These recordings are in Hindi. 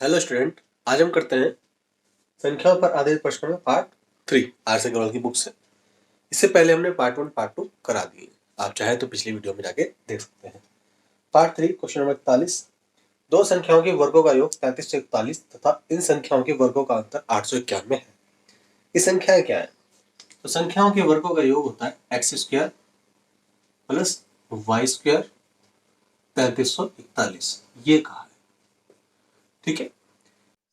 हेलो स्टूडेंट, आज हम करते हैं संख्याओं पर आधारित प्रश्नों में पार्ट 3 आर से अग्रवाल की बुक से। इससे पहले हमने पार्ट 1 पार्ट 2 करा दिए। आप चाहे तो पिछली वीडियो में जाके देख सकते हैं। पार्ट 3 क्वेश्चन नंबर 41, दो संख्याओं के वर्गों का योग 33 से 41 तथा इन संख्याओं के वर्गों का अंतर 891 है। ये संख्याएं क्या है? तो संख्याओं के वर्गों का योग होता है x square plus y square 3341, ये कहा है। ठीक है,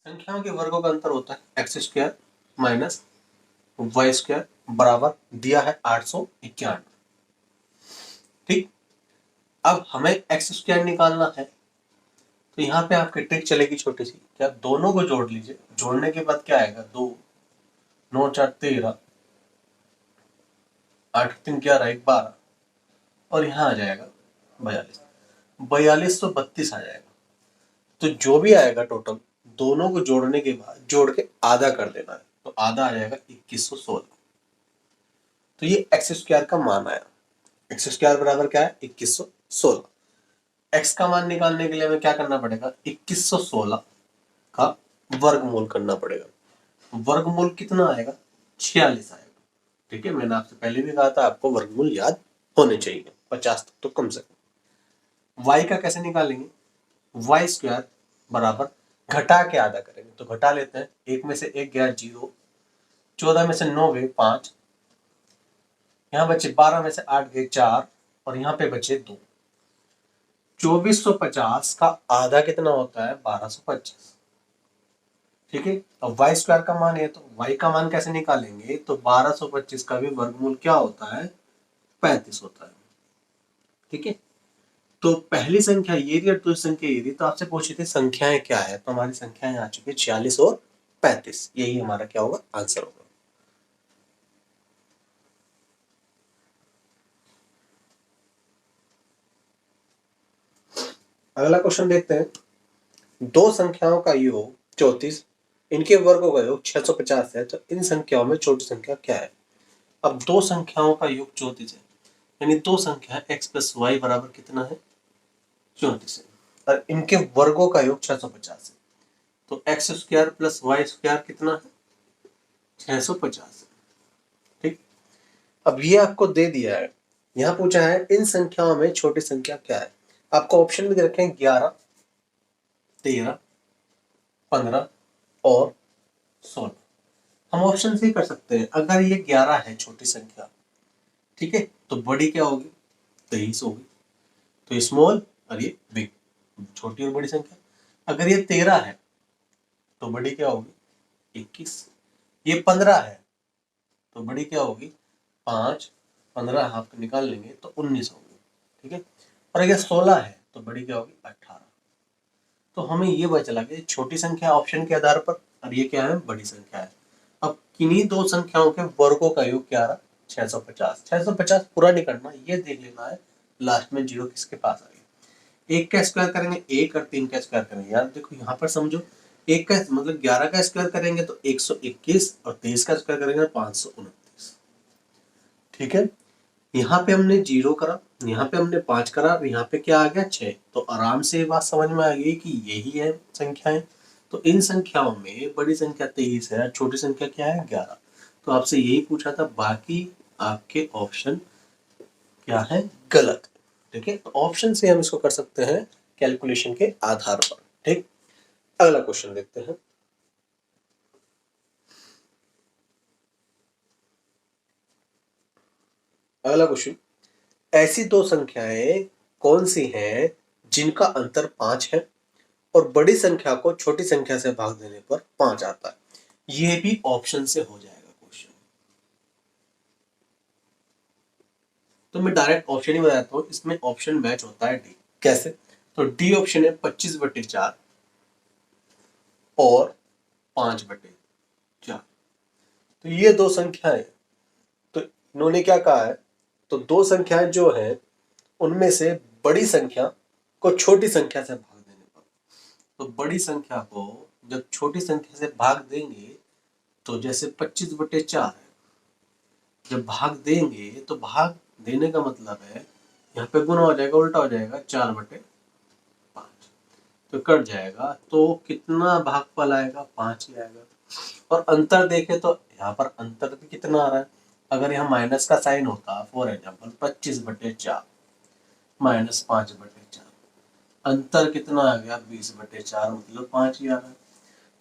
संख्याओं के वर्गों का अंतर होता है x square minus y square बराबर दिया है 891। ठीक, अब हमें एक्स स्क्वायर निकालना है, तो यहाँ पे आपकी ट्रिक चलेगी छोटी सी। क्या दोनों को जोड़ लीजिए, जोड़ने के बाद क्या आएगा 2 9 4 13 8 3 11 1 12 और यहाँ आ जाएगा 42 4232 आ जाएगा। तो जो भी आएगा टोटल दोनों को जोड़ने के बाद जोड़ के आधा कर देना है, तो आधा आ जाएगा 2116। तो ये एक्स स्क्वायर का मान आया। एक्स स्क्वायर बराबर क्या है 2116। एक्स का मान निकालने के लिए हमें क्या करना पड़ेगा 2116 का वर्गमूल करना पड़ेगा। वर्गमूल कितना आएगा 46 आएगा। ठीक है, मैंने आपसे पहले भी कहा था आपको वर्गमूल याद होने चाहिए 50 तक तो कम से कम। y का कैसे निकालेंगे, वाई स्क्वायर बराबर घटा के आधा करेंगे, तो घटा लेते हैं। एक में से एक गया 0, 14 में से 9 गए 5, यहाँ बचे 12 में से 8 गए 4 और यहाँ पे बचे 2। 2450 का आधा कितना होता है 1225। ठीक है, अब वाई स्क्वायर का मान है, तो वाई का मान कैसे निकालेंगे, तो 1225 का भी वर्गमूल क्या होता है 35 होता है। ठीक है, तो पहली संख्या ये थी और दूसरी संख्या ये थी, तो आपसे पूछी थी संख्याएं क्या है, तो हमारी संख्याएं आ चुकी है 46 और 35। यही हमारा क्या होगा आंसर होगा। अगला क्वेश्चन देखते हैं। दो संख्याओं का योग 34, इनके वर्गों का योग 650 है, तो इन संख्याओं में छोटी संख्या क्या है? अब दो संख्याओं का योग 34 है, यानी दो संख्या x प्लस वाई बराबर कितना है 34 है, और इनके वर्गों का योग 650 है, तो x square plus y square कितना है 650 है। ठीक, अब ये आपको दे दिया है, यहाँ पूछा है इन संख्याओं में छोटी संख्या क्या है। आपको ऑप्शन में दे रखे हैं 11 13 15 और 16। हम ऑप्शन से कर सकते हैं। अगर ये 11 है छोटी संख्या, ठीक है, तो बड़ी क्या होगी 23 होगी, तो स्मॉल और ये बिग, छोटी और बड़ी संख्या। अगर ये 13 है तो बड़ी क्या होगी 21। ये 15 है तो बड़ी क्या होगी 5, 15 हाफ निकाल लेंगे तो 19 होगी। ठीक है, और अगर 16 है तो बड़ी क्या होगी 18। तो हमें ये पता चला कि छोटी संख्या ऑप्शन के आधार पर और ये क्या है बड़ी संख्या है। अब किन्हीं दो संख्याओं के वर्गों का योग क्या रहा 650। 650 पूरा नहीं करना, ये देख लेना है लास्ट में जीरो किसके पास आ गया। एक का स्क्वायर करेंगे एक और 3 का स्क्वायर करेंगे। यार देखो यहाँ पर समझो, एक का मतलब 11 का स्क्वायर करेंगे तो 121 और 23 का स्क्वायर करेंगे 529। ठीक है, यहाँ पे हमने 0 करा, यहाँ पे हमने 5 करा और यहाँ पे क्या आ गया 6। तो आराम से ये बात समझ में आ गई कि यही है संख्याएं। तो इन संख्याओं में बड़ी संख्या 23 है, छोटी संख्या क्या है 11। तो आपसे यही पूछा था, बाकी आपके ऑप्शन क्या है गलत। ठीक है, तो ऑप्शन से हम इसको कर सकते हैं कैलकुलेशन के आधार पर। ठीक, अगला क्वेश्चन देखते हैं। अगला क्वेश्चन, ऐसी दो संख्याएं कौन सी हैं जिनका अंतर 5 है और बड़ी संख्या को छोटी संख्या से भाग देने पर 5 आता है? यह भी ऑप्शन से हो जाएगा क्वेश्चन। तो मैं डायरेक्ट ऑप्शन ही बताता हूं, इसमें ऑप्शन मैच होता है डी। कैसे? तो डी ऑप्शन है 25/4 और 5/4। तो ये दो संख्याएं, तो इन्होंने क्या कहा है, तो दो संख्याएं जो है उनमें से बड़ी संख्या को छोटी संख्या से भाग देने पर, तो बड़ी संख्या को जब छोटी संख्या से भाग देंगे, तो जैसे 25/4 है, जब भाग देंगे तो भाग देने का मतलब है यहाँ पे गुना हो जाएगा, उल्टा हो जाएगा 4/5। तो कट जाएगा, तो कितना भागफल आएगा, 5 ही आएगा। और अंतर देखें तो यहाँ पर अंतर भी कितना आ रहा है, अगर यहाँ माइनस का साइन होता, फॉर एग्जाम्पल 25/4 -5/4, अंतर कितना आ गया, 20/4, मतलब 5 ही आ रहा है।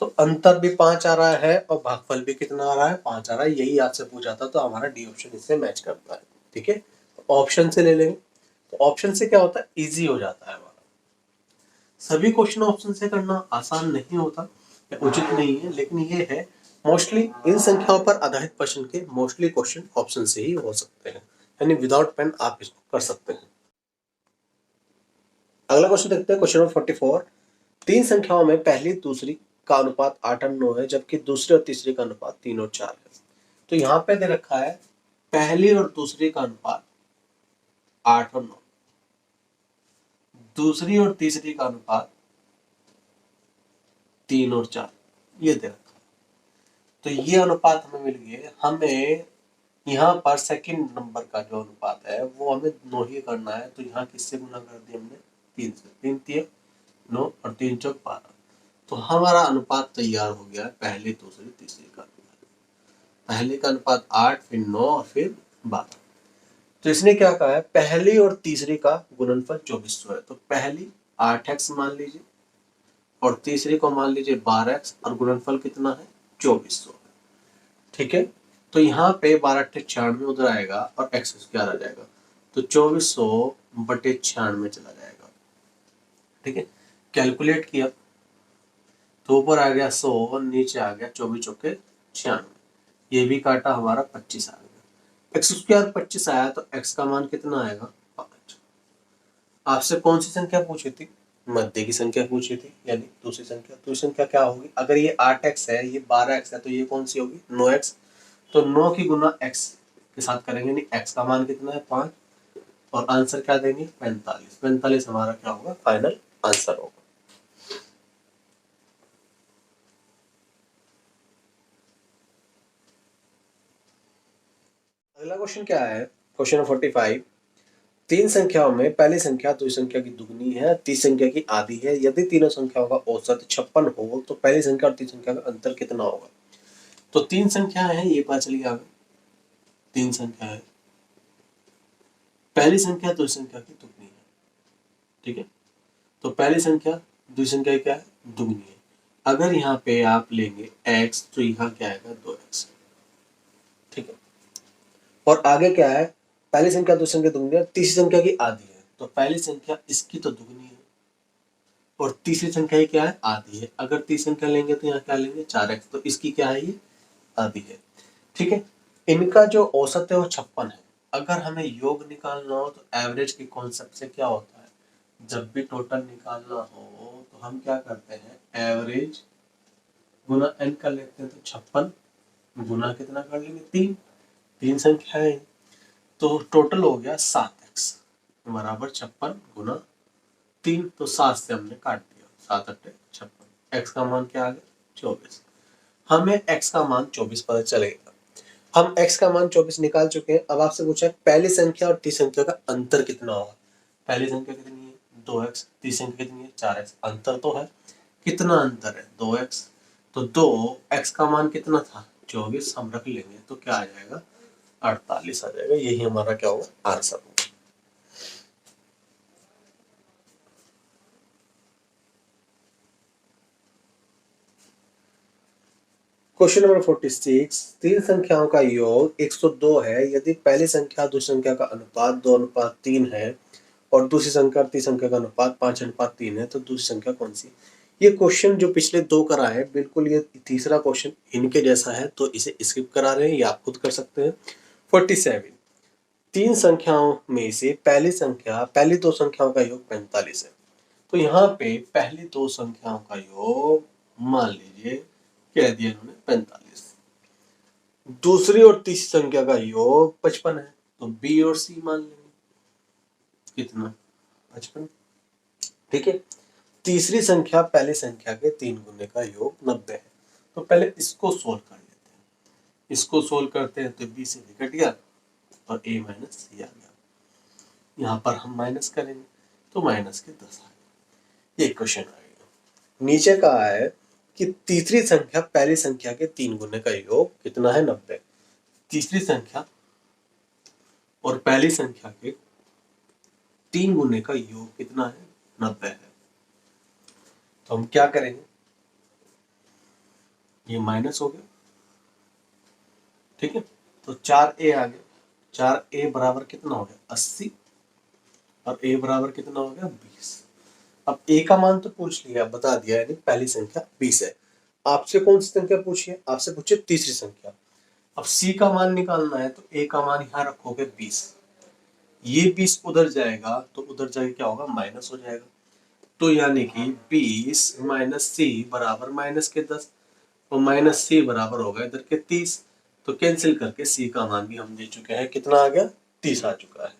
तो अंतर भी 5 आ रहा है और भागफल भी कितना आ रहा है, 5 आ रहा है। यही आपसे पूछा था, तो हमारा डी ऑप्शन इससे मैच करता है। ठीक है, ऑप्शन से ले लेंगे। तो ऑप्शन से क्या होता है, इजी हो जाता है हमारा। सभी क्वेश्चन ऑप्शन से करना आसान नहीं होता, उचित नहीं है, लेकिन ये है मोस्टली इन संख्याओं पर आधारित प्रश्न के मोस्टली क्वेश्चन ऑप्शन से ही हो सकते हैं, यानी विदाउट पेन आप इसको कर सकते हैं। अगला क्वेश्चन देखते हैं, क्वेश्चन नंबर 44। 3 संख्याओं में पहली दूसरी का अनुपात 8 और 9 है, जबकि दूसरी और तीसरी का अनुपात 3 और 4 है। तो यहाँ पे दे रखा है पहली और दूसरी का अनुपात 8 और 9, दूसरी और तीसरी का अनुपात 3 और 4, ये दे रखा है। तो ये अनुपात हमें मिल गए। हमें यहाँ पर सेकंड नंबर का जो अनुपात है वो हमें 9 ही करना है। तो यहाँ किससे गुना कर दिया हमने, 3 से। 3 3 9 और 3 4 12। तो हमारा अनुपात तैयार हो गया है पहले दूसरे तीसरे का। पहले का अनुपात 8, फिर 9 और फिर 12। तो इसने क्या कहा है, पहली और तीसरी का गुणनफल 2400 है। तो पहली 8x मान लीजिए और तीसरी को मान लीजिए 12x, और गुणनफल कितना है, 2400। ठीक है, तो यहाँ पे 12×96 उधर आएगा और x स्क्वायर आ जाएगा, तो 2400/96 चला जाएगा। ठीक है, कैलकुलेट किया तो ऊपर आ गया 100, नीचे आ गया 24 चौके 96, ये भी काटा, हमारा 25 आ गया। x स्क्वायर 25 आया तो x का मान कितना आएगा, 5। आपसे कौन सी संख्या पूछी थी, मध्य की संख्या पूछी थी, यानी दूसरी संख्या। दूसरी संख्या क्या होगी, अगर ये 8x है, ये 12x है, तो ये कौन सी होगी, 9x। तो 9 की गुना x के साथ करेंगे, यानी x का मान कितना है, 5, और आंसर क्या देंगे, 45। 45 हमारा क्या होगा, फाइनल आंसर होगा। अगला क्वेश्चन क्या है, क्वेश्चन नंबर 45। 3 संख्याओं में पहली संख्या दूसरी संख्या की दुगनी है, तीसरी संख्या की आधी है। यदि तीनों संख्याओं का औसत 56 हो तो पहली संख्या और तीसरी संख्या का अंतर कितना होगा। तो 3 संख्या है, ये पता चल गया, 3 संख्या है, पहली संख्या दूसरी संख्या की दुगनी है। ठीक है, तो पहली संख्या दूसरी संख्या क्या है, दुगनी है। अगर यहाँ पे आप लेंगे x, तो यहाँ क्या आएगा, 2x। ठीक है, और आगे क्या है, पहली संख्या दूसरी संख्या दुगनी है, तीसरी संख्या की आधी है। तो पहली संख्या इसकी तो दुगनी है और तीसरी संख्या ही क्या है, आधी है। अगर तीसरी संख्या लेंगे तो यहाँ क्या लेंगे, 4x, तो इसकी क्या है, ये आधी है। ठीक है, इनका जो औसत है वो 56 है। अगर हमें योग निकालना हो तो एवरेज के कॉन्सेप्ट से क्या होता है, जब भी टोटल निकालना हो तो हम क्या करते हैं, एवरेज गुना n कर लेते हैं। तो 56 गुना कितना कर लेंगे, 3। 3 संख्या है, तो टोटल हो गया 7x बराबर 56 गुना 3। तो 7 से हमने काट दिया, 7 8 56। x का मान क्या आ गया, 24। हमें x का मान 24 पता चलेगा। हम x का मान 24 निकाल चुके हैं। अब आपसे पूछा है पहली संख्या और तीसरी संख्या का अंतर कितना होगा। पहली संख्या कितनी है, 2x, तीसरी संख्या कितनी है, 4x। अंतर तो है, कितना अंतर है, 2x। तो 2x का मान कितना था, 24, हम रख लेंगे, तो क्या आ जाएगा, 48 आ जाएगा। यही हमारा क्या होगा, आंसर होगा। Question number 46। 3 संख्याओं का योग 102 है। यदि पहली संख्या दूसरी संख्या का अनुपात 2:3 है और दूसरी संख्या और तीसरी संख्या का अनुपात 5:3 है, तो दूसरी संख्या कौन सी। ये क्वेश्चन जो पिछले 2 करा है, बिल्कुल ये तीसरा क्वेश्चन इनके जैसा है, तो इसे स्किप करा रहे हैं, ये आप खुद कर सकते हैं। 47। 3 संख्याओं में से पहली 2 संख्याओं का योग 45 है। तो यहाँ पे पहली 2 संख्याओं का योग मान लीजिए कह दिया इन्होंने 45। दूसरी और तीसरी संख्या का योग 55 है, तो बी और सी मान लेंगे, कितना, 55। ठीक है, तीसरी संख्या पहली संख्या के 3 गुने का योग 90 है। तो पहले इसको सोल्व कर लेते हैं। इसको सोल्व करते हैं तो बी से भी कट गया और a माइनस सी आ गया। यहाँ पर हम माइनस करेंगे तो माइनस के 10 आ गए। ये क्वेश्चन आ गया। नीचे कहा है कि तीसरी संख्या पहली संख्या के 3 गुने का योग कितना है 90। तीसरी संख्या और पहली संख्या के 3 गुने का योग कितना है 90 है। तो हम क्या करेंगे, ये माइनस हो गया, ठीक है। तो 4a आ गया, 4a बराबर कितना हो गया 80 और a बराबर कितना हो गया 20। अब a का मान तो पूछ लिया, बता दिया, यानी पहली संख्या 20 है। आपसे कौन सी संख्या पूछी है, आपसे पूछे तीसरी संख्या। अब c का मान निकालना है तो a का मान यहाँ रखोगे 20, ये 20 उधर जाएगा तो उधर जाके क्या होगा माइनस हो जाएगा। तो यानी कि 20 माइनस सी बराबर माइनस के 10 और माइनस सी बराबर होगा इधर के 30। तो कैंसिल करके सी का मान भी हम दे चुके हैं, कितना आ गया 30 आ चुका है।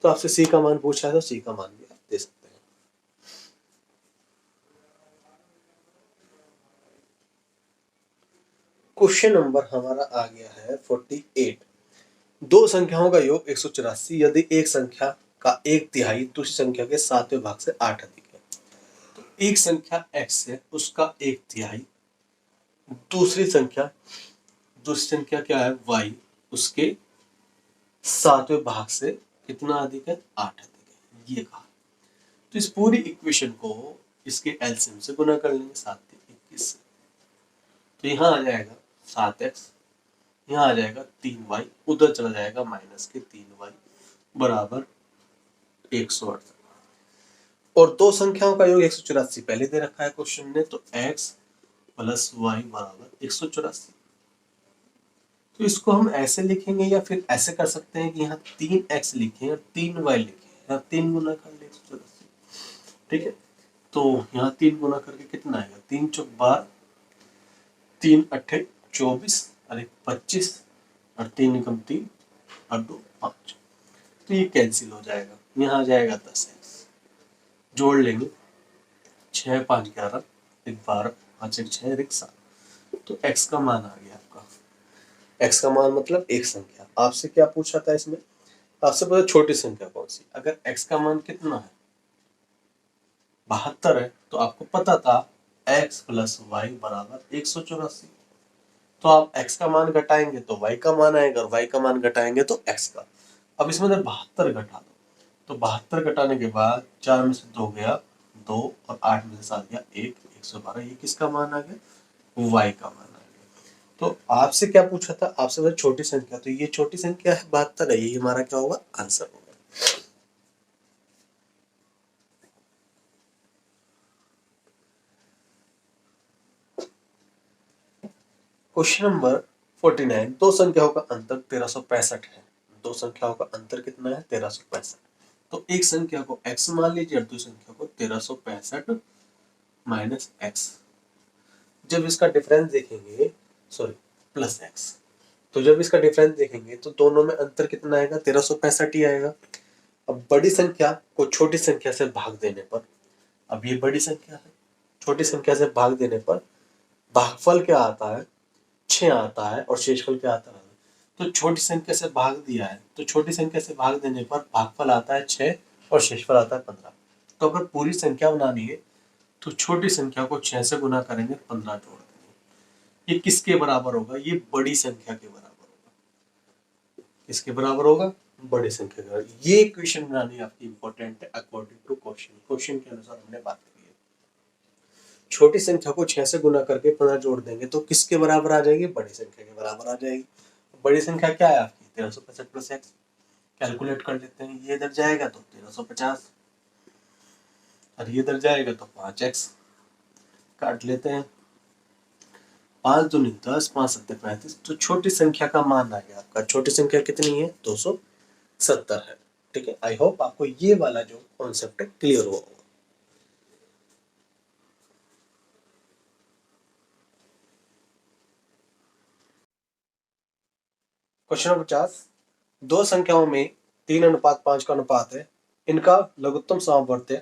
तो आपसे सी का मान पूछा है तो सी का मान भी आप दे सकते हैं। क्वेश्चन नंबर हमारा आ गया है 48। दो संख्याओं का योग 184 यदि एक संख्या का 1/3 दूसरी संख्या के 7वें भाग से 8 अधिक है। तो एक संख्या x है, उसका 1/3 दूसरी संख्या क्या है y, उसके 7वें भाग से कितना अधिक है 8 अधिक है, ये कहा। तो इस पूरी इक्वेशन को इसके एलसीएम से गुना कर लेंगे 7 से 21। तो यहाँ आ जाएगा 7x, यहाँ आ जाएगा 3y, उधर चला जाएगा माइनस के 3y बराबर 168। और दो संख्याओं का योग 184 पहले दे रखा है क्वेश्चन ने, तो x प्लस y बराबर 184। तो इसको हम ऐसे लिखेंगे या फिर ऐसे कर सकते हैं कि यहाँ 3x लिखें और 3y लिखें, यहाँ 3 गुना कर ले 184, ठीक है। तो यहाँ 3 गुना करके कितना आएगा 3 चौक 12, 3 अट्ठे 24 और 1 25 और 3 निकम 3 और 2 5। तो ये कैंसिल हो जाएगा, यहाँ आ जाएगा 10x, जोड़ लेंगे 6 5 11 1 12 5 1 6 1 7। तो x का मान आ गया आपका, x का मान मतलब एक संख्या। आपसे क्या पूछा था इसमें, आपसे पूछा छोटी संख्या कौन सी। अगर x का मान कितना है 72 है तो आपको पता था x प्लस वाई बराबर 184। तो आप x का मान घटाएंगे तो y का मान आएगा और y का मान घटाएंगे तो x का। अब इसमें 72 घटा दो, तो 72 घटाने के बाद 4 में से 2 गया 2 और 8 में से 7 गया 1, 112। ये किसका मान आ गया y का मान आ गया। तो आपसे क्या पूछा था, आपसे बोला छोटी संख्या, तो ये छोटी संख्या है 72 है, ये हमारा क्या होगा आंसर होगा। Question number 49। दो संख्याओं का अंतर 1365 है। दो संख्याओं का अंतर कितना है 1365। तो एक संख्या को x मान लीजिए और दूसरी संख्या को 1365 माइनस एक्स। जब इसका डिफरेंस देखेंगे, सॉरी प्लस एक्स, तो जब इसका डिफरेंस देखेंगे तो दोनों में अंतर कितना आएगा 1365 ही आएगा। अब बड़ी संख्या को छोटी संख्या से भाग देने पर, अब ये बड़ी संख्या है, छोटी संख्या से भाग देने पर भागफल क्या आता है 6 आता है और शेषफल क्या आता है। तो छोटी संख्या से भाग दिया है तो छोटी संख्या से भाग देने पर भागफल आता है 6 और शेषफल आता है 15। तो अगर पूरी संख्या बनानी है तो छोटी संख्या को 6 से गुना करेंगे 15 जोड़ देंगे। ये किसके बराबर होगा, ये बड़ी संख्या के बराबर होगा। किसके बराबर होगा बड़ी संख्या के बराबर। ये इक्वेशन बनानी आपकी इंपॉर्टेंट है अकॉर्डिंग टू क्वेश्चन के अनुसार हमने बात की है। छोटी संख्या को 6 से गुना करके 15 जोड़ देंगे तो किसके बराबर आ जाएगी बड़ी संख्या के बराबर आ जाएगी। बड़ी संख्या क्या है आपकी 1365 प्लस एक्स। कैलकुलेट कर लेते हैं, ये इधर जाएगा तो 1350 और ये इधर जाएगा तो 5x। काट लेते हैं, 5 दूनी 10 5 7 35। तो छोटी संख्या का मान आ गया आपका, छोटी संख्या कितनी है 270 है। ठीक है, आई होप आपको ये वाला जो कॉन्सेप्ट है क्लियर हुआ होगा। Question number 50। दो संख्याओं में 3:5 का अनुपात है, इनका लघुत्तम सामर्थ्य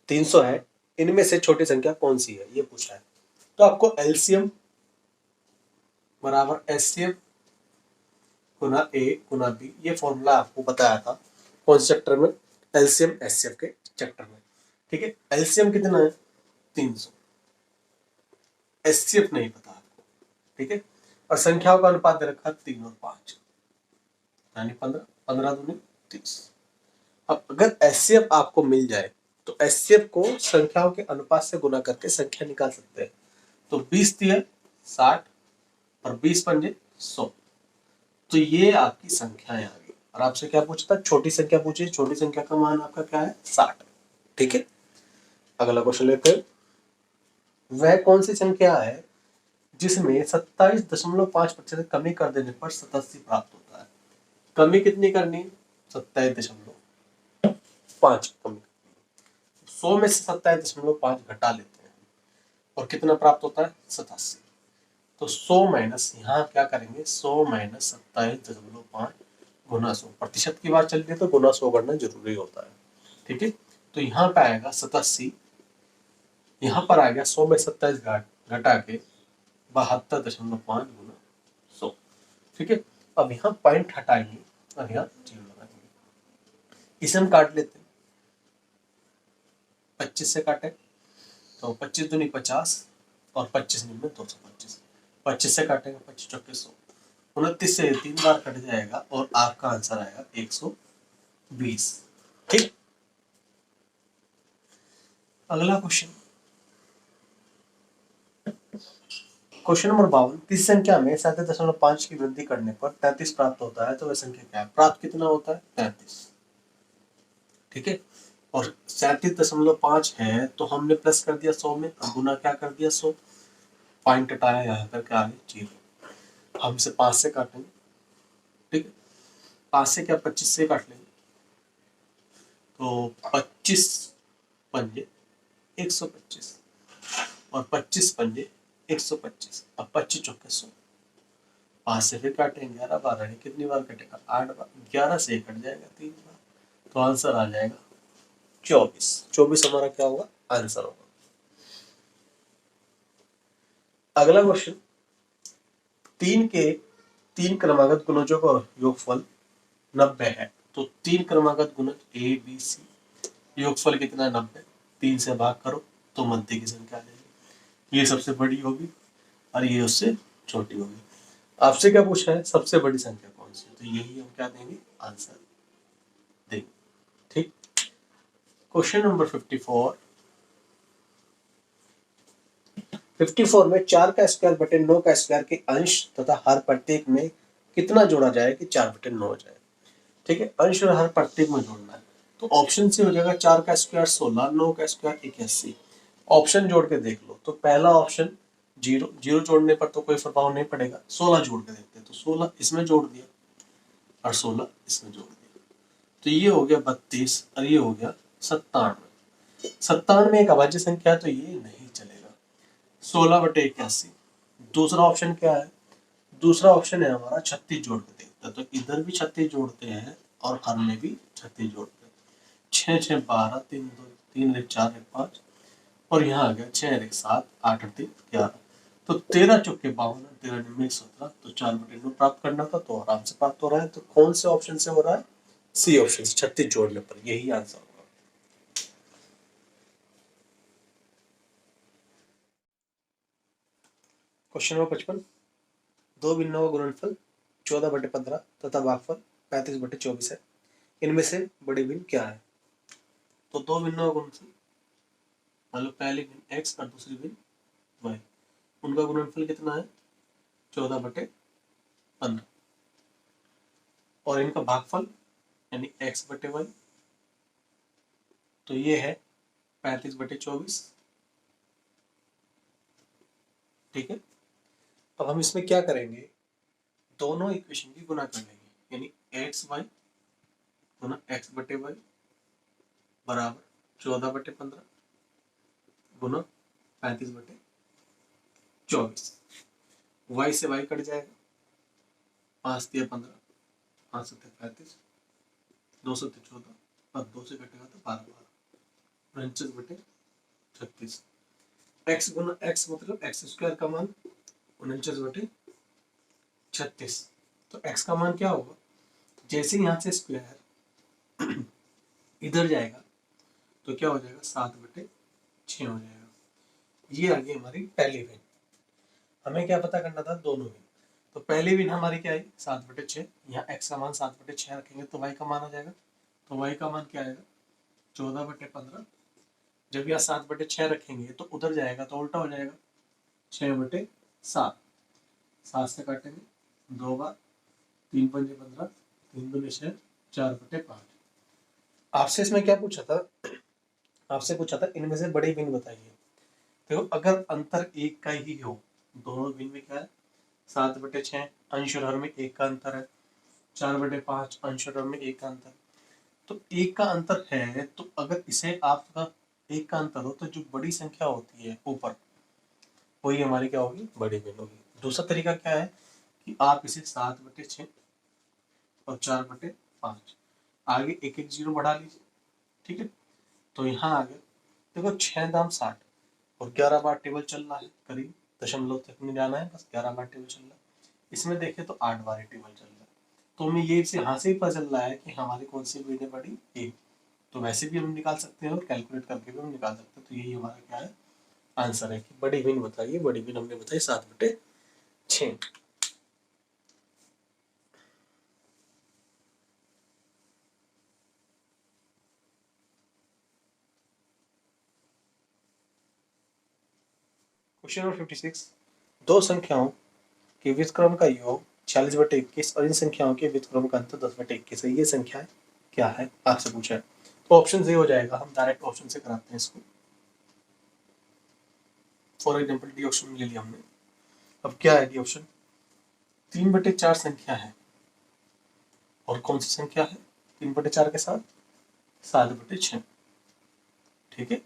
300 है, इनमें से छोटी संख्या कौन सी है ये पूछा है। तो आपको एलसीएम बराबर एचसीएफ गुना ए गुना बी, ये फॉर्मूला आपको बताया था कौन से चैप्टर में, एलसीएम एचसीएफ के चैप्टर में। ठीक है, एलसीएम कितना है 300 एचसीएफ नहीं पता आपको, ठीक है। और संख्याओं का अनुपात दे रखा 3 और 5, यानी 15, 15 दूनी 30। अब अगर एचसीएफ आपको मिल जाए तो एचसीएफ को संख्याओं के अनुपात से गुना करके संख्या निकाल सकते हैं। तो 20 तिया 60 और 20 पंजे 100, तो ये आपकी संख्याएं आ गई। और आपसे क्या पूछता है, छोटी संख्या पूछी, छोटी संख्या का मान आपका क्या है 60, ठीक है। अगला क्वेश्चन लेते हैं, वह कौन सी संख्या है जिसमें 27.5% कमी कर देने पर 87 प्राप्त होता है। कमी कितनी करनी है, 27.5 कमी, 100 में से 27.5 घटा लेते हैं और कितना प्राप्त होता है 87। तो 100 माइनस यहाँ क्या करेंगे, 100 माइनस 27.5 गुना 100, प्रतिशत की बात चल रही है तो गुना 100 करना जरूरी होता है, ठीक है। तो यहाँ पे आएगा 87, यहाँ पर आ गया 100 में 27 घटा के 72.5 गुना 100, ठीक है। अब यहाँ पॉइंट हटाएंगे और यहाँ जीरो लगाएंगे, इसे हम काट लेते हैं, 25 से काटे तो 25 दूनी 50 और 25 निम्न 225, 25 से काटेंगे 25 चौके 100, 29 से 3 बार कट जाएगा और आपका आंसर आएगा 120, ठीक। अगला क्वेश्चन, क्वेश्चन नंबर 52, किसी संख्या में 37.5 की वृद्धि करने पर 33 प्राप्त होता है तो वह संख्या क्या है। प्राप्त कितना होता है 33, ठीक है। और 37.5 है तो हमने प्लस कर दिया 100 में, अब गुना क्या कर दिया 100, पॉइंट हटाया यहाँ करके आगे जीरो। हम इसे 5 से काटेंगे, ठीक है। 5 से क्या 25 से काट लेंगे, तो 25 पंजे 125 और 25 पंजे 125, अब 25 चौके 100, 5 से फिर काटेंगे 11 12, कितनी बार कटेगा 8 बार, 11 से कट जाएगा 3 बार, तो आंसर आ जाएगा 24। 24 हमारा क्या होगा आंसर होगा। अगला क्वेश्चन, 3 के 3 क्रमागत गुणजों का योगफल 90 है, तो 3 क्रमागत गुणज ए बी सी योगफल कितना है 90, 3 से भाग करो तो मध्य की संख्या आ जाएगी, ये सबसे बड़ी होगी और ये उससे छोटी होगी। आपसे क्या पूछा है, सबसे बड़ी संख्या कौन सी है, तो यही हम क्या देंगे आंसर देंगे, ठीक। क्वेश्चन नंबर 54, 54 में 4 का स्क्वायर बटे 9 का स्क्वायर के अंश तथा हर प्रत्येक में कितना जोड़ा जाए कि 4 बटे 9 हो जाए, ठीक है। अंश और हर प्रत्येक में जोड़ना है तो ऑप्शन से हो जाएगा 4 का स्क्वायर 16, 9 का स्क्वायर 81। ऑप्शन जोड़ के देख लो, तो पहला ऑप्शन जीरो, जीरो जोड़ने पर तो कोई प्रभाव नहीं पड़ेगा, 16 जोड़ के देखते हैं, तो 16 इसमें जोड़ दिया और 16 इसमें जोड़ दिया, तो ये हो गया 32 और ये हो गया 97। 97 एक अभाज्य संख्या है तो ये नहीं चलेगा, 16 बटे 81। दूसरा ऑप्शन क्या है, दूसरा ऑप्शन है हमारा 36 जोड़ के देखते हैं, तो इधर भी 36 जोड़ते हैं और हर में भी 36 जोड़ते हैं, 6 6 12, 3 2 3 1 4 1 5 और यहाँ आ गया 6 1 7 8 3 11, तो 13 चौके 52, 13 निम्न 17, तो 4 बटे 9 प्राप्त करना था तो आराम से प्राप्त हो रहा है। तो कौन से ऑप्शन से हो रहा है, सी ऑप्शन से, 36 जोड़ने पर, यही आंसर होगा। क्वेश्चन नंबर 55, दो भिन्नों का गुणनफल 14 बटे 15 तथा भागफल 35 बटे 24 है, इनमें से बड़ी भिन्न क्या है। तो दो भिन्नों का गुणनफल, मतलब पहली भिन्न x और दूसरी भिन्न y, उनका गुणनफल कितना है 14 बटे 15 और इनका भागफल यानी x बटे y, तो ये है 35 बटे 24, ठीक है। अब हम इसमें क्या करेंगे, दोनों इक्वेशन की गुना कर लेंगे, यानी एक्स वाई गुना एक्स बटे वाई बराबर 14 बटे 15 गुना 35 बटे 24, वाई से वाई कट जाएगा, 5 दिया 15, 5 सत्ते 35, 2 सत्ते 14 और 2 से कटेगा तो 12 12, 49 बटे 36, एक्स गुना एक्स मतलब एक्स स्क्वायर का मान 49 बटे 36, तो एक्स का मान क्या होगा, जैसे यहाँ से स्क्वायर इधर जाएगा तो क्या हो जाएगा 7 बटे 6 हो जाएगा, ये आ गई हमारी पहली भिन्न। हमें क्या पता करना था, दोनों ही। तो पहली विन हमारी क्या आई, 7/6। यहाँ x का मान 7/6 रखेंगे तो y का मान आ जाएगा। तो y का मान क्या आएगा, 14/15। जब यहाँ 7/6 रखेंगे तो उधर जाएगा तो उल्टा हो जाएगा, 6/7। 7 से काटेंगे 2 बार, 3×5 = 15, 3×2 = 4/5। आपसे इसमें क्या पूछा था, आपसे पूछा था इनमें से बड़ी विन बताइए। देखो अगर अंतर एक का ही हो, दोनों विन में क्या है, 7/6 अंश और हर में एक का अंतर है, 4/5 अंश और हर में एक का अंतर। तो एक का अंतर है, तो अगर इसे आपका एक का अंतर हो तो जो बड़ी संख्या होती है ऊपर, वही हमारी क्या होगी, बड़ी विन होगी। दूसरा तरीका क्या है कि आप इसे 7/6 और 4/5 आगे एक एक जीरो बढ़ा लीजिए, ठीक है। तो यहाँ आ गया, देखो 6 दाम 60 और 11 बार टेबल चल रहा है, करीब दशमलव तक नहीं जाना है, बस 11 बार टेबल चल रहा है। इसमें देखें तो 8 बार टेबल चल रहा है। तो हमें ये से यहाँ से ही पता चल रहा है कि हमारी कौन सी विन है बड़ी, एक। तो वैसे भी हम निकाल सकते हैं और कैलकुलेट करके भी हम निकाल सकते हैं। तो यही हमारा क्या है, आंसर है कि बड़ी विन बताइए। बड़ी विन हमने बताई 7/6। क्वेश्चन नंबर 56, दो संख्याओं के व्युत्क्रम का योग 46/21 और इन संख्याओं के व्युत्क्रम का अंतर 10/21 है। ये संख्या क्या है, आपसे पूछा है। तो ऑप्शन से हो जाएगा, हम डायरेक्ट ऑप्शन से कराते हैं इसको। फॉर एग्जाम्पल डी ऑप्शन ले लिया हमने। अब क्या है डी ऑप्शन, 3/4 संख्या है और कौन सी संख्या है 3/4 के साथ, 7/6। ठीक है।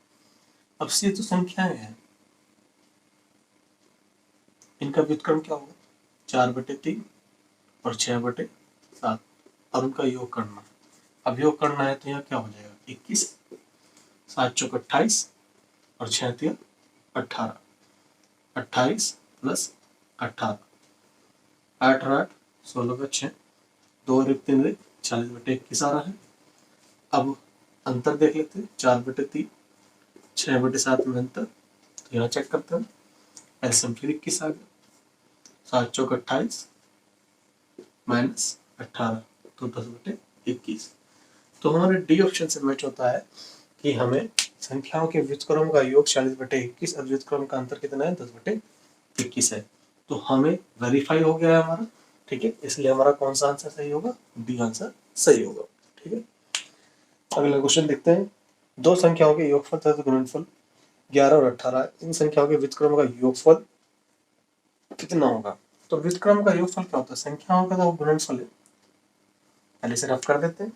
अब से तो संख्याएं हैं, इनका व्युत्क्रम क्या होगा, 4/3 और 6/7 और उनका योग करना। अब योग करना है तो यहाँ क्या हो जाएगा, 21, 7 चौक 28 और 6 तिया 18, 28 + 18, 8 और 8 16 का 6, 2 और 1 3 रे 40/21 आ रहा है। अब अंतर देख लेते हैं, 4/3 6/7 में अंतर, तो यहाँ चेक करते हैं। एलसीएम फिर 21 आ गया, 7 चौक 28 माइनस 18 तो 10/21। तो हमारे डी ऑप्शन से मैच होता है कि हमें संख्याओं के व्युत्क्रम का योग 40/21 और व्युत्क्रम का अंतर कितना है, 10/21 है। तो हमें वेरीफाई हो गया है हमारा, ठीक है। इसलिए हमारा कौन सा आंसर सही होगा, डी आंसर सही होगा, ठीक है। अगला क्वेश्चन देखते हैं, दो संख्याओं के योगफल तथा गुणनफल 11 और 18, इन संख्याओं के व्युत्क्रम का योगफल कितना होगा। तो व्युत्क्रम का योगफल क्या होता है, संख्याओं का तो गुणनफल है। पहले से रफ कर देते हैं।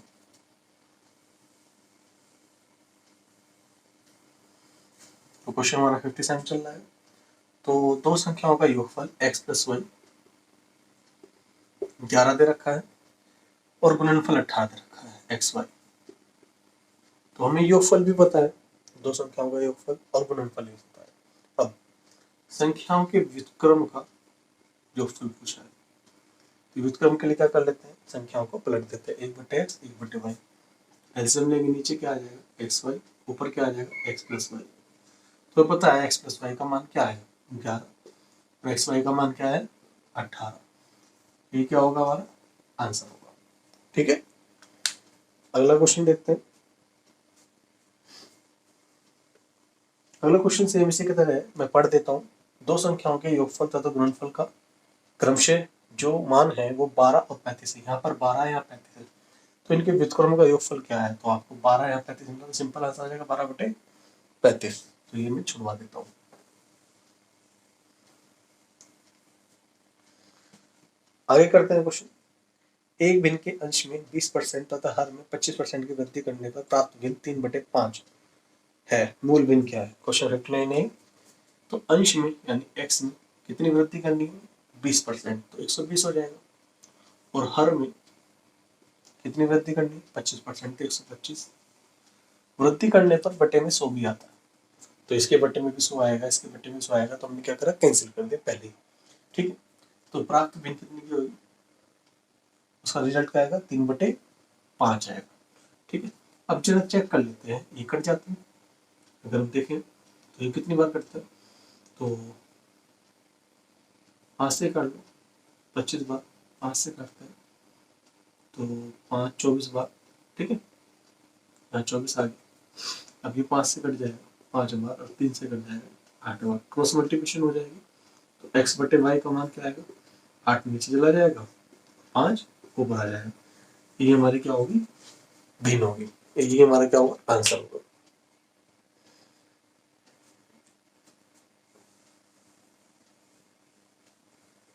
तो क्वेश्चन हमारा 57 चल रहा है। तो दो संख्याओं का योगफल x + y 11 दे रखा है और गुणनफल 18 दे रखा है x y। तो हमें योगफल भी पता है, दो संख्याओं का योगफल और गुणनफल भी पता है। अब संख्याओं के व्युत्क्रम का योगफल पूछा है, तो व्युत्क्रम के लिए क्या कर लेते हैं, संख्याओं को पलट देते हैं, 1/x 1/y। एलसीएम लेंगे, नीचे क्या आ जाएगा x y, ऊपर क्या आ जाएगा x + y। तो पता है x + y का मान क्या है, 11, और x y का मान क्या है, 18। ये क्या होगा, हमारा आंसर होगा, ठीक है। अगला क्वेश्चन देखते हैं। अगला क्वेश्चन सेम इसी की तरह है, मैं पढ़ देता हूँ। दो संख्याओं के योगफल तथा गुणनफल का क्रमशः जो मान है वो 12 और 35 है। यहाँ पर 12 या 35 है, तो इनके व्युत्क्रम का योगफल क्या है। तो आपको 12 या 35 सिंपल आंसर आ जाएगा, 12/35। तो ये मैं छुड़वा देता हूँ। आगे करते हैं क्वेश्चन, एक भिन्न के अंश में 20% तथा हर में 25% की वृद्धि करने पर प्राप्त भिन्न 3/5 है। मूल भिन्न क्या है, क्वेश्चन रख लें। तो अंश में यानी x में कितनी वृद्धि करनी है, 20%, तो 120 हो जाएगा। और हर में कितनी वृद्धि करनी है, 25%, तो 125। वृद्धि करने पर बटे में 100 भी आता है, तो इसके बटे में भी 100 आएगा, इसके बटे में 100 आएगा। तो हमने क्या करा, कैंसिल कर दिया पहले ही, ठीक है। तो प्राप्त भिन्न कितनी की होगी, उसका रिजल्ट क्या आएगा, 3/5 आएगा, ठीक है। अब जरा चेक कर लेते हैं, ये कट जाते हैं। अगर हम देखें तो ये कितनी बार कटता है, तो 5 से कर लो, 25 बार 5 से करते हैं तो 5 24 बार, ठीक है, यहाँ 24 आ गया। अब ये 5 से कट जाएगा 5 बार और 3 से कट जाएगा 8 बार, क्रॉस मल्टीप्लिकेशन हो जाएगी। तो x बटे वाई का मान क्या आएगा, 8 नीचे चला जाएगा, 5 ऊपर आ जाएगा। ये हमारी क्या होगी, भिन्न होगी। ये हमारा क्या होगा, आंसर होगा।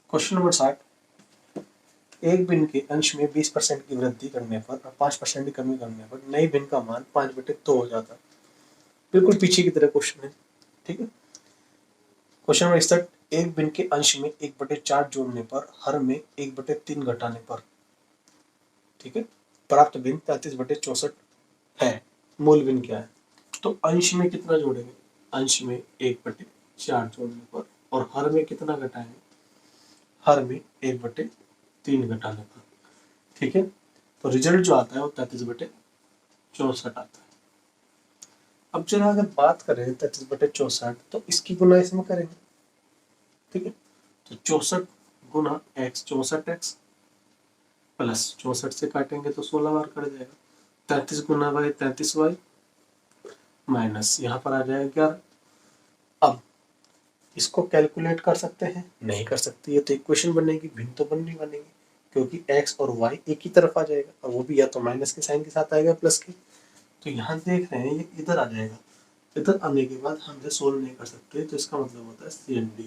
क्वेश्चन नंबर 60, एक भिन्न के अंश में 20% की वृद्धि करने पर और 5% की कमी करने पर नई भिन्न का मान 5/2 हो जाता है। बिल्कुल पीछे की तरह क्वेश्चन है, ठीक है। क्वेश्चन नंबर 61, एक भिन्न के अंश में 1/4 जोड़ने पर हर में 1/3 घटाने पर, ठीक है, प्राप्त भिन्न 33/64 है। मूल भिन्न क्या है, तो अंश में कितना जोड़ेंगे, अंश में 1/4 जोड़ने पर और हर में कितना घटाएंगे, हर में 1/3 घटाने पर, ठीक है। तो रिजल्ट जो आता है वो 33/64 आता है। अब जरा अगर बात करें 33/64 तो इसकी गुना इसमें करेंगे, ठीक है। तो 64 गुना x, 64x प्लस 64 से काटेंगे तो 16 बार कट जाएगा। 33 गुना y 33y माइनस यहाँ पर आ जाएगा 11। अब इसको कैलकुलेट कर सकते हैं, नहीं कर सकते, ये तो इक्वेशन बनेगी, भिन्न तो नहीं बनेगी, क्योंकि x और y एक ही तरफ आ जाएगा और वो भी या तो माइनस के साइन के साथ आएगा प्लस के। तो यहाँ देख रहे हैं ये इधर आ जाएगा, इधर आने के बाद हम इसे सोल्व नहीं कर सकते, तो इसका मतलब होता है CND,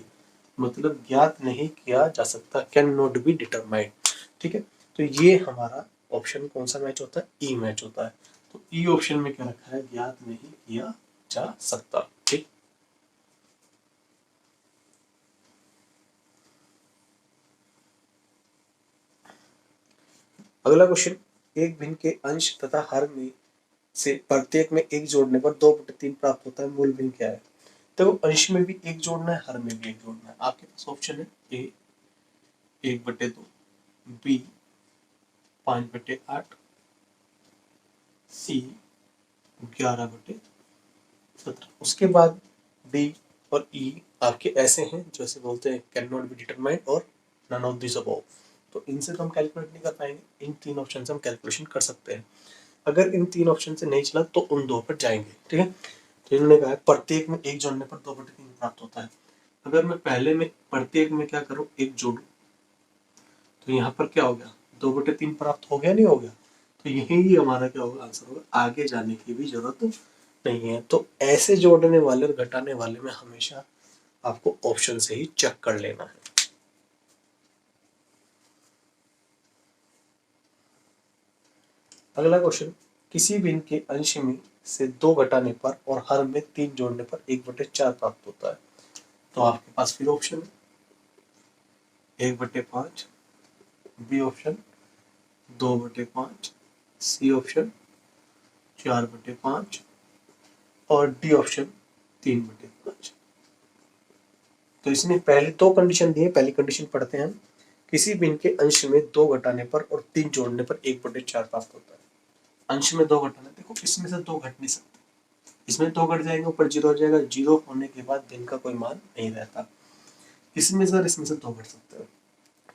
मतलब ज्ञात नहीं किया जा सकता, कैन नॉट बी डिटरमाइंड, ठीक है। तो ये हमारा ऑप्शन कौन सा मैच होता है, ई मैच होता है। तो ई ऑप्शन में क्या रखा है, ज्ञात नहीं किया जा सकता, ठीक। अगला क्वेश्चन, एक भिन्न के अंश तथा हर में से प्रत्येक में 1 जोड़ने पर 2/3 प्राप्त होता है, मूल भिन्न क्या है। तो अंश में भी 1 जोड़ना है, हर में भी 1 जोड़ना है। आपके पास ऑप्शन है ए 1/2, बी 5/8, सी 11/17। उसके बाद डी और ई आपके ऐसे हैं जैसे बोलते हैं कैन नॉट बी डिटरमाइंड और नन ऑफ दिस अबव। तो इनसे तो हम कैलकुलेट नहीं कर पाएंगे, इन 3 ऑप्शन से हम कैलकुलेशन कर सकते हैं। अगर इन 3 ऑप्शन से नहीं चला तो उन 2 पर जाएंगे, ठीक है। तो इन्होंने कहा प्रत्येक में 1 जोड़ने पर 2/3 प्राप्त होता है। अगर मैं पहले में प्रत्येक में क्या करूं, 1 जोड़ू, तो यहाँ पर क्या हो गया, 2/3 प्राप्त हो गया, नहीं हो गया। तो यही हमारा क्या होगा, आंसर होगा। आगे जाने की भी जरूरत नहीं है। तो ऐसे जोड़ने वाले और घटाने वाले में हमेशा आपको ऑप्शन से ही चेक कर लेना है। अगला क्वेश्चन, किसी भिन्न के अंश में से 2 घटाने पर और हर में 3 जोड़ने पर 1/4 प्राप्त होता है। तो आपके पास फिर option 1/5, b option 2/5, c option 4/5 और डी ऑप्शन 3/5। तो इसमें पहले 2 कंडीशन दी है, पहली कंडीशन पढ़ते हैं हम। किसी भिन्न के अंश में 2 घटाने पर और 3 जोड़ने पर 1/4 प्राप्त होता है। अंश में 2 घटाना, देखो इसमें से 2 घट नहीं सकते, इसमें 2 घट जाएंगे ऊपर 0 हो जाएगा, 0 होने के बाद भिन्न का कोई मान नहीं रहता। इसमें से 2 घट सकते हैं।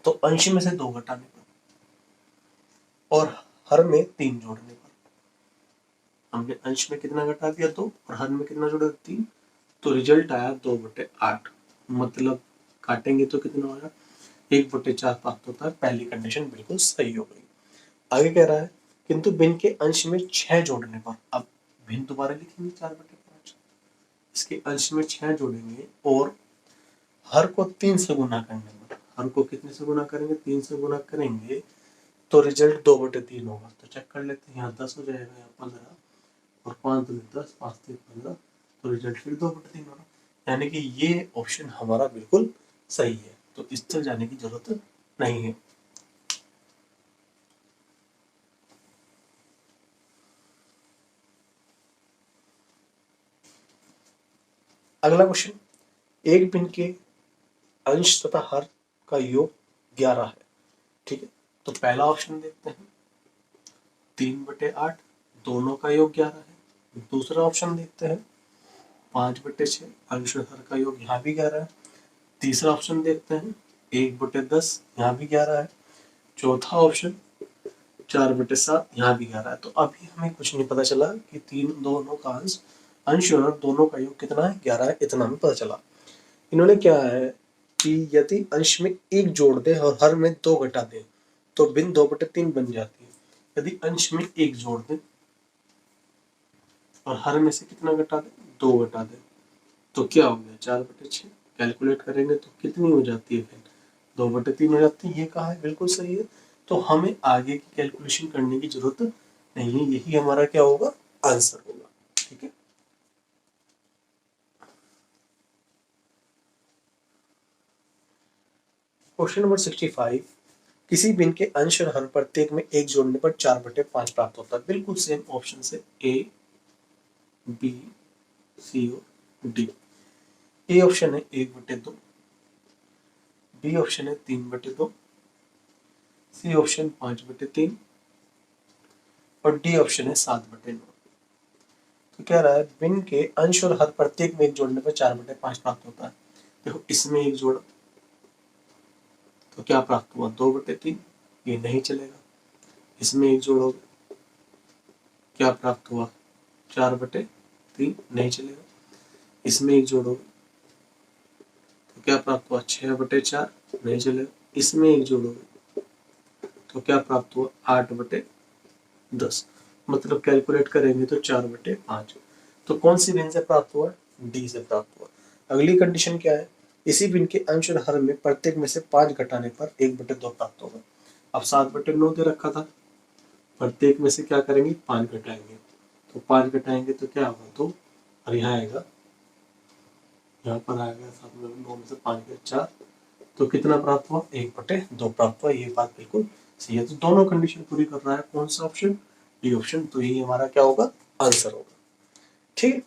तो अंश में से 2 घटाने पर और हर में 3 जोड़ने पर, हमने अंश में कितना घटा दिया 2 और हर में कितना जोड़ा 3, तो रिजल्ट आया 2/8। मतलब काटेंगे तो कितना होगा, 1/4 प्राप्त होता है। पहली कंडीशन बिल्कुल सही हो गई। आगे कह रहा है किंतु भिन्न के अंश में 6 जोड़ने पर, अब भिन्न दोबारा लिखेंगे 4/5, इसके अंश में 6 जोड़ेंगे और हर को 3 से गुना करने पर, हर को कितने से गुना करेंगे, 3 से गुना करेंगे तो रिजल्ट 2/3 होगा। तो चेक कर लेते हैं, यहाँ 10 हो जाएगा, यहाँ 15 और 5 दूनी 10, 5 3 15, तो रिजल्ट फिर 2/3 होगा। यानी कि ये ऑप्शन हमारा बिल्कुल सही है, तो इस तक जाने की जरूरत नहीं है। अगला क्वेश्चन, एक भिन्न के अंश तथा हर का योग 11 है, ठीक है। तो पहला ऑप्शन देखते हैं, 3/8 दोनों का योग 11 है। दूसरा ऑप्शन देखते हैं, 5/6 अंश और हर का योग यहाँ भी 11 है। तीसरा ऑप्शन देखते हैं, 1/10, यहाँ भी 11 है। चौथा ऑप्शन 4/7, यहाँ भी 11 है। तो अभी हमें कुछ नहीं पता चला कि दोनों का अंश और दोनों का योग कितना है, 11 है, इतना हमें पता चला। इन्होंने क्या है कि यदि अंश में 1 जोड़ दे और हर में 2 घटा दे तो भिन्न 2/3 बन जाती है। यदि अंश में 1 जोड़ दे और हर में से कितना घटा दे, 2 घटा दे, तो क्या हो गया, 4/6। कैलकुलेट करेंगे तो कितनी हो जाती है, फिर 2/3 हो जाती है। ये कहा है, बिल्कुल सही है। तो हमें आगे की कैलकुलेशन करने की जरूरत नहीं है, यही हमारा क्या होगा, आंसर होगा। ठीक है। क्वेश्चन नंबर 65, किसी भिन्न के अंश और हर प्रत्येक में 1 जोड़ने पर 4/5 प्राप्त होता है। बिल्कुल सेम ऑप्शन से ए, बी, सी और डी। ए ऑप्शन है 1/2, बी ऑप्शन है 3/2, सी ऑप्शन 5/3 और डी ऑप्शन है 7/9। तो क्या रहा है, भिन्न के अंश और हर प्रत्येक में 1 जोड़ने पर 4/5 प्राप्त होता है। देखो इसमें 1 जोड़ा तो क्या प्राप्त हुआ, 2/3, ये नहीं चलेगा। इसमें 1 जोड़ोगे क्या प्राप्त हुआ, 4/3, नहीं चलेगा। इसमें 1 जोड़ोगे तो क्या प्राप्त हुआ, 6/4, नहीं चलेगा। इसमें 1 जोड़ोगे तो क्या प्राप्त हुआ, 8/10। मतलब कैलकुलेट करेंगे तो 4/5। तो कौन सी भिन्न से प्राप्त हुआ, डी से प्राप्त हुआ। अगली कंडीशन क्या है, इसी भिन्न के अंश और हर में प्रत्येक में से 5 घटाने पर 1/2 प्राप्त होगा। अब 7/9 दे रखा था, प्रत्येक में से क्या करेंगे, 5 घटाएंगे। तो 5 घटाएंगे तो क्या होगा, 2, और यहाँ आएगा, यहाँ पर आएगा 7/9 में से 5 गए 4, तो कितना प्राप्त हुआ, 1/2 प्राप्त हुआ। ये बात बिल्कुल सही है। तो दोनों कंडीशन पूरी कर रहा है कौन सा ऑप्शन, डी ऑप्शन। तो यही हमारा क्या होगा, आंसर होगा। ठीक है।